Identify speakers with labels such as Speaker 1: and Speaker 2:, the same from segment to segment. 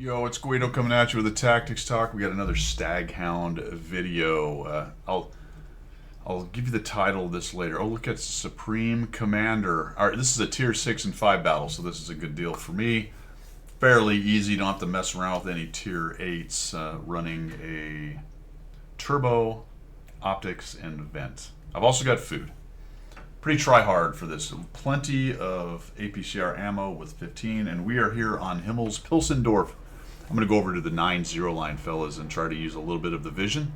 Speaker 1: Yo, it's Guido coming at you with a Tactics Talk. We got another Staghound video. I'll give you the title of this later. Oh, look at Supreme Commander. All right, this is a tier 6 and 5 battle, so this is a good deal for me. Fairly easy. Don't have to mess around with any tier 8s. Running a turbo, optics, and vent. I've also got food. Pretty try hard for this. Plenty of APCR ammo with 15, and we are here on Himmel's Pilsendorf. I'm going to go over to the 9-0 line, fellas, and try to use a little bit of the vision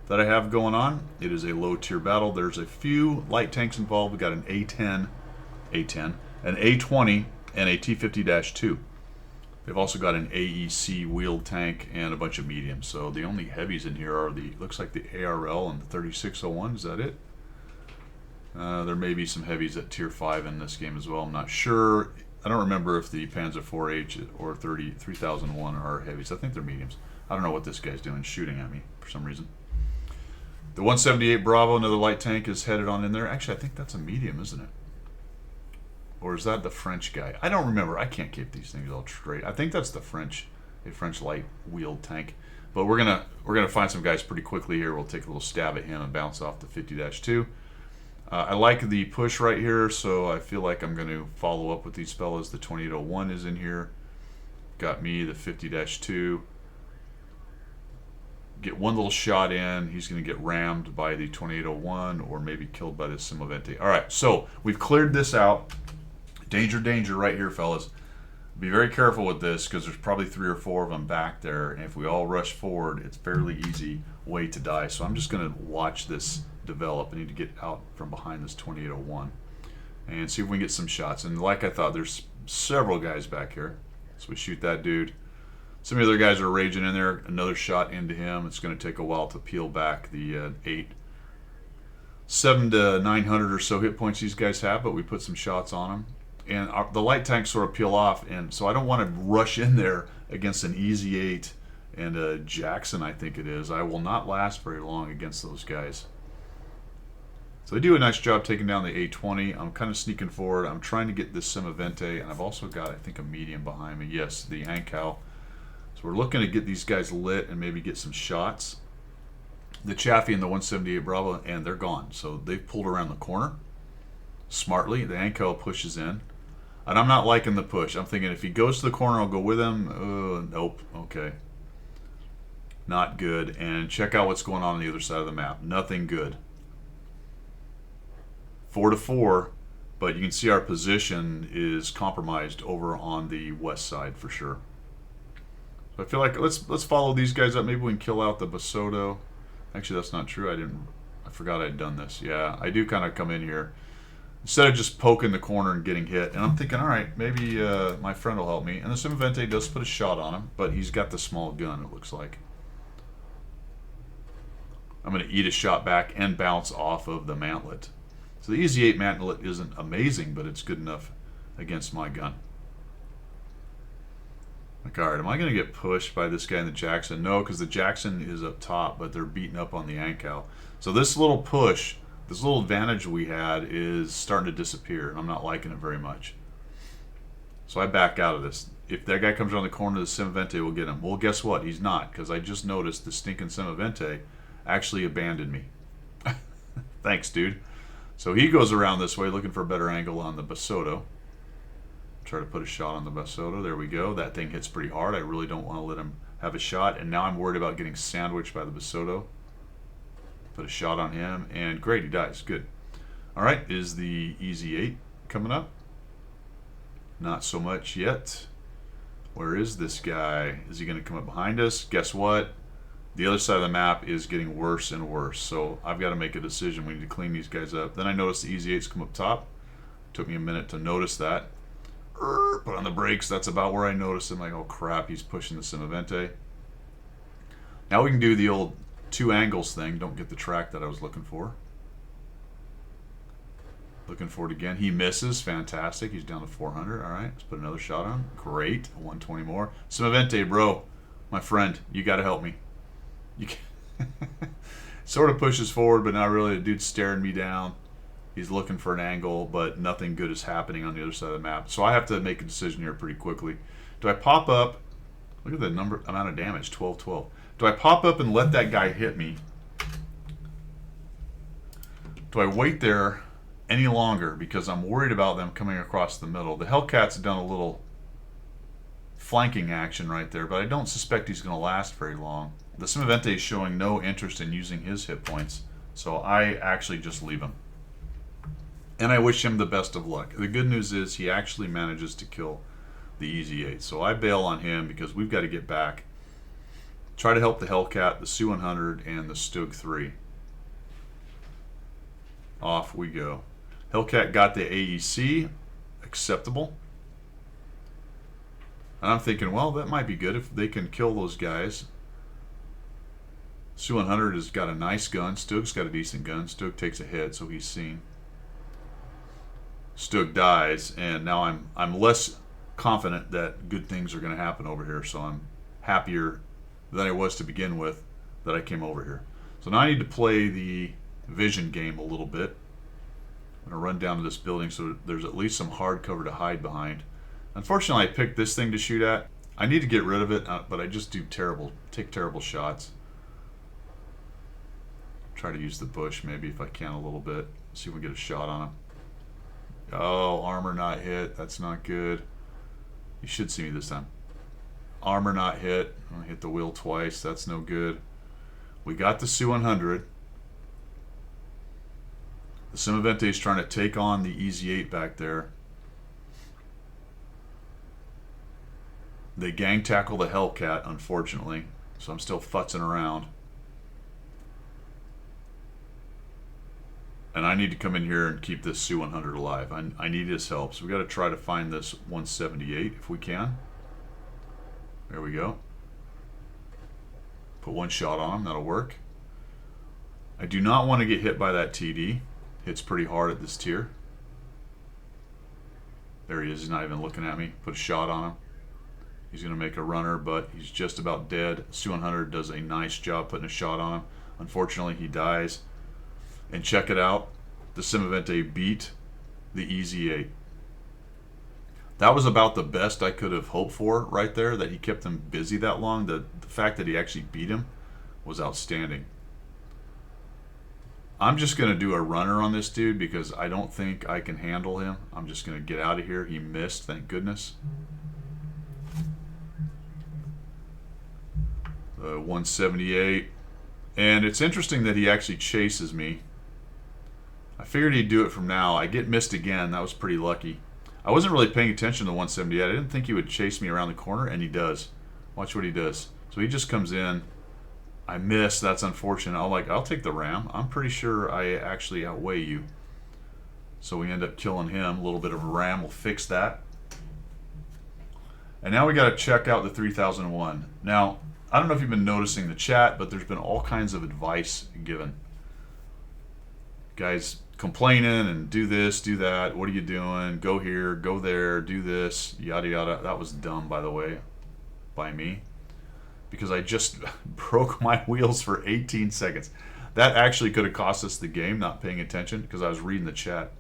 Speaker 1: that I have going on. It is a low-tier battle. There's a few light tanks involved. We've got an A10, an A20, and a T50-2. They've also got an AEC wheeled tank and a bunch of mediums. So the only heavies in here are looks like the ARL and the 3601. Is that it? There may be some heavies at tier 5 in this game as well. I'm not sure. I don't remember if the Panzer 4H or 3001 are heavies. I think they're mediums. I don't know what this guy's doing, shooting at me for some reason. The 178 Bravo, another light tank, is headed on in there. Actually, I think that's a medium, isn't it? Or is that the French guy? I don't remember. I can't keep these things all straight. I think that's the French, a French light wheeled tank. But we're gonna find some guys pretty quickly here. We'll take a little stab at him and bounce off the 50-2. I like the push right here, so I feel like I'm going to follow up with these fellas. The 2801 is in here. Got me, the 50-2. Get one little shot in. He's going to get rammed by the 2801 or maybe killed by the Simovente. All right, so we've cleared this out. Danger, danger right here, fellas. Be very careful with this because there's probably 3 or 4 of them back there. And if we all rush forward, it's fairly easy way to die. So I'm just going to watch this develop. I need to get out from behind this 2801 and see if we can get some shots. And like I thought, there's several guys back here. So we shoot that dude. Some of the other guys are raging in there. Another shot into him. It's going to take a while to peel back the 700 to 900 or so hit points these guys have, but we put some shots on them. And the light tanks sort of peel off, and so I don't want to rush in there against an Easy 8 and a Jackson, I think it is. I will not last very long against those guys. So they do a nice job taking down the A20. I'm kind of sneaking forward. I'm trying to get this Simovente, and I've also got, I think, a medium behind me. Yes, the Ankow. So we're looking to get these guys lit and maybe get some shots. The Chaffee and the 178 Bravo, and they're gone. So they've pulled around the corner smartly. The Ankow pushes in. And I'm not liking the push. I'm thinking if he goes to the corner, I'll go with him. Nope. Okay. Not good. And check out what's going on the other side of the map. Nothing good. 4-4, but you can see our position is compromised over on the west side for sure. So I feel like let's follow these guys up. Maybe we can kill out the Basoto. Actually, that's not true. I forgot I'd done this. Yeah, I do kind of come in here instead of just poking the corner and getting hit. And I'm thinking, all right, maybe my friend will help me. And the Simovente does put a shot on him, but he's got the small gun, it looks like. I'm going to eat a shot back and bounce off of the mantlet. So the Easy 8 mantlet isn't amazing, but it's good enough against my gun. Like, all right, am I going to get pushed by this guy in the Jackson? No, because the Jackson is up top, but they're beating up on the Ankow. So this little push, this little advantage we had is starting to disappear, and I'm not liking it very much. So I back out of this. If that guy comes around the corner, the Simovente will get him. Well, guess what? He's not, because I just noticed the stinking Simovente actually abandoned me. Thanks, dude. So he goes around this way looking for a better angle on the Basoto. Try to put a shot on the Basoto. There we go. That thing hits pretty hard. I really don't want to let him have a shot. And now I'm worried about getting sandwiched by the Basoto. Put a shot on him. And great, he dies. Good. All right, is the Easy 8 coming up? Not so much yet. Where is this guy? Is he going to come up behind us? Guess what? The other side of the map is getting worse and worse, so I've got to make a decision. We need to clean these guys up. Then I noticed the Easy 8s come up top. Took me a minute to notice that. Put on the brakes. That's about where I noticed him. Like, oh crap, he's pushing the Simovente. Now we can do the old 2 angles thing. Don't get the track that I was looking for. Looking for it again. He misses. Fantastic. He's down to 400. All right, let's put another shot on. Great. 120 more. Simovente, bro. My friend, you got to help me. You sort of pushes forward, but not really. The dude's staring me down. He's looking for an angle, but nothing good is happening on the other side of the map. So I have to make a decision here pretty quickly. Do I pop up Look at the amount of damage, 12-12. Do I pop up and let that guy hit me? Do I wait there any longer because I'm worried about them coming across the middle? The Hellcat's done a little flanking action right there, but I don't suspect he's going to last very long. The Simavente is showing no interest in using his hit points, so I actually just leave him. And I wish him the best of luck. The good news is he actually manages to kill the EZ8, so I bail on him because we've got to get back. Try to help the Hellcat, the Su-100, and the Stug 3. Off we go. Hellcat got the AEC, acceptable. And I'm thinking, well, that might be good if they can kill those guys. Su-100 has got a nice gun. Stug's got a decent gun. Stug takes a hit, so he's seen. Stug dies, and now I'm less confident that good things are going to happen over here, so I'm happier than I was to begin with that I came over here. So now I need to play the vision game a little bit. I'm going to run down to this building so there's at least some hard cover to hide behind. Unfortunately, I picked this thing to shoot at. I need to get rid of it, but I just take terrible shots. Try to use the bush maybe if I can a little bit. See if we can get a shot on him. Oh, armor not hit. That's not good. You should see me this time. Armor not hit. I hit the wheel twice. That's no good. We got the Su-100. The Simavente is trying to take on the EZ8 back there. They gang tackle the Hellcat, unfortunately, so I'm still futzing around. And I need to come in here and keep this Su-100 alive. I need his help, so we got to try to find this 178 if we can. There we go. Put one shot on him, that'll work. I do not want to get hit by that TD. Hits pretty hard at this tier. There he is, he's not even looking at me. Put a shot on him. He's going to make a runner, but he's just about dead. Su-100 does a nice job putting a shot on him. Unfortunately, he dies. And check it out. The Simavente beat the EZ8. That was about the best I could have hoped for right there, that he kept him busy that long. The fact that he actually beat him was outstanding. I'm just going to do a runner on this dude because I don't think I can handle him. I'm just going to get out of here. He missed, thank goodness. 178. And it's interesting that he actually chases me. I figured he'd do it from now. I get missed again. That was pretty lucky. I wasn't really paying attention to 178. I didn't think he would chase me around the corner, and he does. Watch what he does. So he just comes in. I miss. That's unfortunate. I'll take the ram. I'm pretty sure I actually outweigh you. So we end up killing him. A little bit of a ram will fix that. And now we got to check out the 3001. Now, I don't know if you've been noticing the chat, but there's been all kinds of advice given. Guys complaining and do this, do that. What are you doing? Go here, go there, do this, yada yada. That was dumb, by the way, by me, because I just broke my wheels for 18 seconds. That actually could have cost us the game, not paying attention, because I was reading the chat.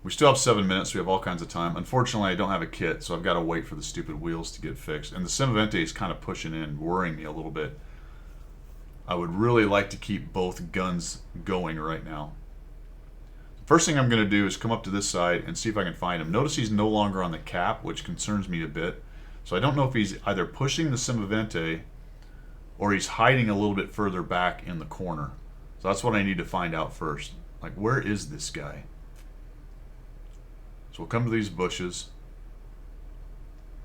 Speaker 1: We still have 7 minutes. We have all kinds of time. Unfortunately, I don't have a kit, so I've got to wait for the stupid wheels to get fixed. And the Simavente is kind of pushing in, worrying me a little bit. I would really like to keep both guns going right now. First thing I'm going to do is come up to this side and see if I can find him. Notice he's no longer on the cap, which concerns me a bit. So I don't know if he's either pushing the Simavente or he's hiding a little bit further back in the corner. So that's what I need to find out first. Like, where is this guy? So we'll come to these bushes.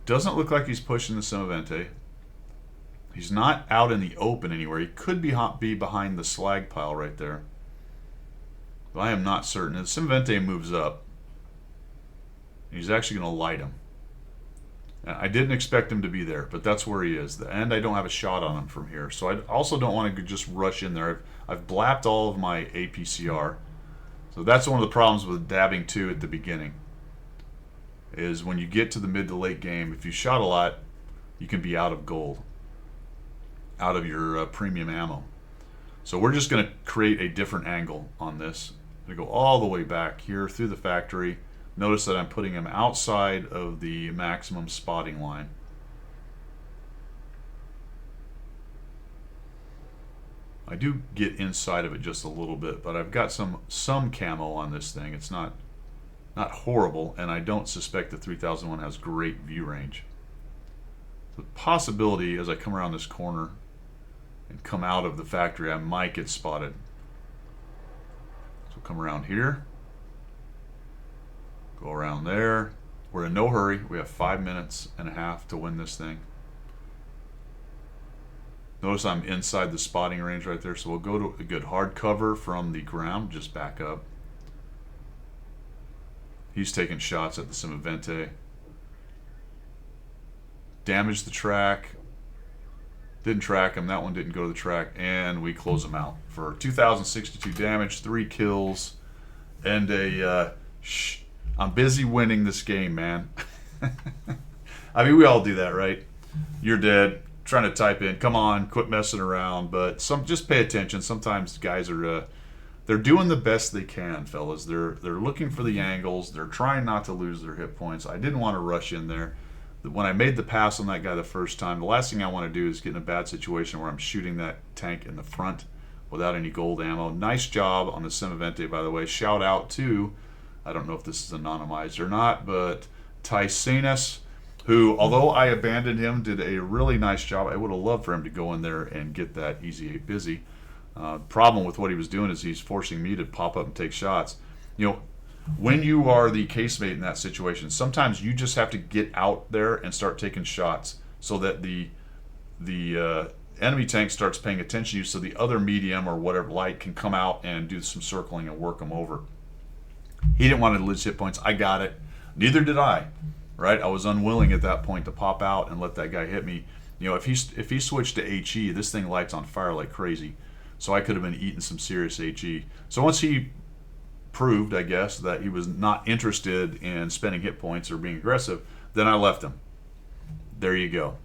Speaker 1: Doesn't look like he's pushing the Simavente. He's not out in the open anywhere. He could be behind the slag pile right there. But I am not certain. The Simavente moves up. He's actually going to light him. I didn't expect him to be there, but that's where he is. And I don't have a shot on him from here. So I also don't want to just rush in there. I've blapped all of my APCR. So that's one of the problems with dabbing 2 at the beginning. Is when you get to the mid to late game, if you shot a lot, you can be out of gold. Out of your premium ammo. So we're just going to create a different angle on this. I'm going to go all the way back here through the factory. Notice that I'm putting him outside of the maximum spotting line. I do get inside of it just a little bit, but I've got some camo on this thing. It's not horrible, and I don't suspect the 3001 has great view range. The possibility as I come around this corner and come out of the factory, I might get spotted. So come around here, go around there. We're in no hurry. We have 5.5 minutes to win this thing. Notice I'm inside the spotting range right there, so we'll go to a good hard cover from the ground. Just back up. He's taking shots at the Semavente. Damaged the track. Didn't track him. That one didn't go to the track, and we close him out for 2,062 damage, 3 kills, and a. I'm busy winning this game, man. I mean, we all do that, right? You're dead. Trying to type in, come on, quit messing around. But just pay attention. Sometimes guys are they're doing the best they can, fellas. They're looking for the angles. They're trying not to lose their hit points. I didn't want to rush in there. When I made the pass on that guy the first time, the last thing I want to do is get in a bad situation where I'm shooting that tank in the front without any gold ammo. Nice job on the Semavente, by the way. Shout out to, I don't know if this is anonymized or not, but Tysanus, who, although I abandoned him, did a really nice job. I would have loved for him to go in there and get that easy busy. Problem with what he was doing is he's forcing me to pop up and take shots. You know, when you are the casemate in that situation, sometimes you just have to get out there and start taking shots so that the enemy tank starts paying attention to you, so the other medium or whatever light can come out and do some circling and work them over. He didn't want to lose hit points. I got it. Neither did I. Right? I was unwilling at that point to pop out and let that guy hit me. You know, if he switched to HE, this thing lights on fire like crazy. So I could have been eating some serious HE. So once he proved, I guess, that he was not interested in spending hit points or being aggressive, then I left him. There you go.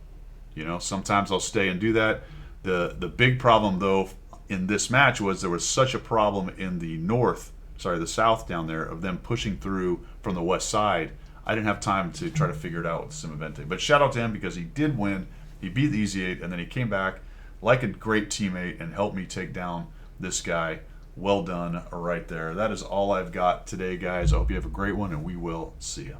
Speaker 1: You know, sometimes I'll stay and do that. The big problem, though, in this match was there was such a problem in the south down there, of them pushing through from the west side. I didn't have time to try to figure it out with Semavente. But shout out to him because he did win. He beat the Easy 8, and then he came back like a great teammate and helped me take down this guy. Well done right there. That is all I've got today, guys. I hope you have a great one, and we will see you.